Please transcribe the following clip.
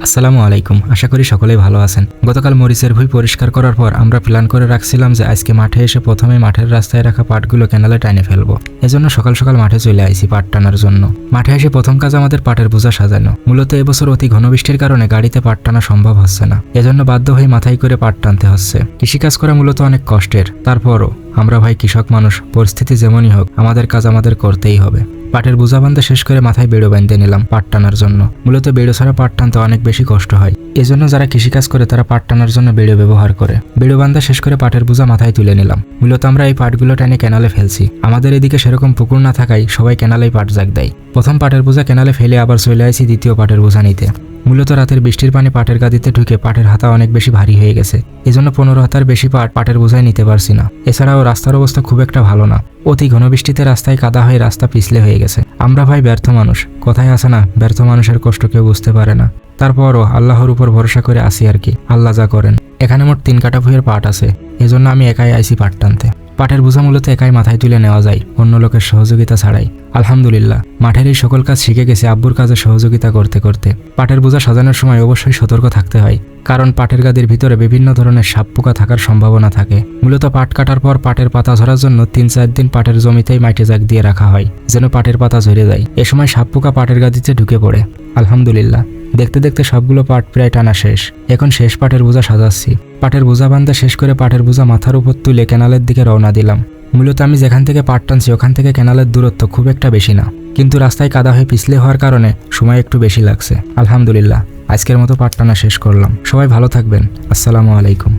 আসসালামু আলাইকুম। আশা করি সকলেই ভালো আছেন। গতকাল মরিচের ভুঁই পরিষ্কার করার পর আমরা প্ল্যান করে রাখছিলাম যে আজকে মাঠে এসে প্রথমে মাঠের রাস্তায় রাখা পাটগুলো ক্যানালে টাইনে ফেলবো। এজন্য সকাল সকাল মাঠে চলে আইছি পাট টানার জন্য। মাঠে এসে প্রথম কাজ আমাদের পাটের বোঝা সাজানো। মূলত এবছর অতি ঘন বৃষ্টির কারণে গাড়িতে পাট টানা সম্ভব হচ্ছে না, এজন্য বাধ্য হয়ে মাথায় করে পাট টানতে হচ্ছে। কৃষিকাজ করা মূলত অনেক কষ্টের, তারপরও আমরা ভাই কৃষক মানুষ, পরিস্থিতি যেমনই হোক আমাদের কাজ আমাদের করতেই হবে। পাটের বোঝা বান্ধা শেষ করে মাথায় বেড়ো বাঁধতে নিলাম পাট টানার জন্য। মূলত বেড়ো ছাড়া পাট টানতে অনেক বেশি কষ্ট হয়, এজন্য যারা কৃষিকাজ করে তারা পাট টানার জন্য বেড়ো ব্যবহার করে। বেড়ো বান্ধা শেষ করে পাটের বোঝা মাথায় তুলে নিলাম। মূলত আমরা এই পাটগুলো টেনে ক্যানালে ফেলছি। আমাদের এদিকে সেরকম পুকুর না থাকায় সবাই ক্যানালেই পাট জাগ দেয়। প্রথম পাটের বোঝা ক্যানালে ফেলে আবার চলে আসি দ্বিতীয় পাটের বোঝা নিতে। মূলত রাতের বৃষ্টির পানি পাটের গাদিতে ঢুকে পাটের হাতা অনেক বেশি ভারী হয়ে গেছে, এজন্য 15 হাতার বেশি পাট পাটের বোঝায় নিতে পারছি না। এছাড়াও রাস্তার অবস্থা খুব একটা ভালো না, অতি ঘন বৃষ্টিতে রাস্তায় কাদা হয়ে রাস্তা পিছলে হয়ে গেছে। আমরা ভাই ব্যর্থ মানুষ, কথায় আছে না, ব্যর্থ মানুষের কষ্ট কেউ বুঝতে পারে না। তারপরও আল্লাহর উপর ভরসা করে আসি আর কি, আল্লাহ যা করেন। এখানে মোট 3 কাঠা ভুঁইয়ের পাট আছে, এজন্য আমি একাই আইছি পাট টানতে। পাটের বোঝা মূলত একাই মাথায় তুলে নেওয়া যায়, অন্য লোকের সহযোগিতা ছাড়াই। আলহামদুলিল্লাহ, মাঠের এই সকল কাজ শিখে গেছে আব্বুর কাজে সহযোগিতা করতে করতে। পাটের বোঝা সাজানোর সময় অবশ্যই সতর্ক থাকতে হয়, কারণ পাটের গাদির ভিতরে বিভিন্ন ধরনের সাপ পোকা থাকার সম্ভাবনা থাকে। মূলত পাট কাটার পর পাটের পাতা ঝরার জন্য 3-4 দিন পাটের জমিতেই মাটি জাগ দিয়ে রাখা হয়, যেন পাটের পাতা ঝরে যায়। এ সময় সাপ পোকা পাটের গাদিতে ঢুকে পড়ে। আলহামদুলিল্লাহ, দেখতে দেখতে সবগুলো পাট প্রায় টানা শেষ। এখন শেষ পাটের বোঝা সাজাচ্ছি। পাটের বোঝা বান্ধা শেষ করে পাটের বোঝা মাথার উপর তুলে ক্যানালের দিকে রওনা দিলাম। মূলত আমি যেখান থেকে পাট টানছি ওখান থেকে ক্যানালের দূরত্ব খুব একটা বেশি না, কিন্তু রাস্তায় কাদা হয়ে পিছলে হওয়ার কারণে সময় একটু বেশি লাগছে। আলহামদুলিল্লাহ, আজকের মতো পাট টানা শেষ করলাম। সবাই ভালো থাকবেন। আসসালামু আলাইকুম।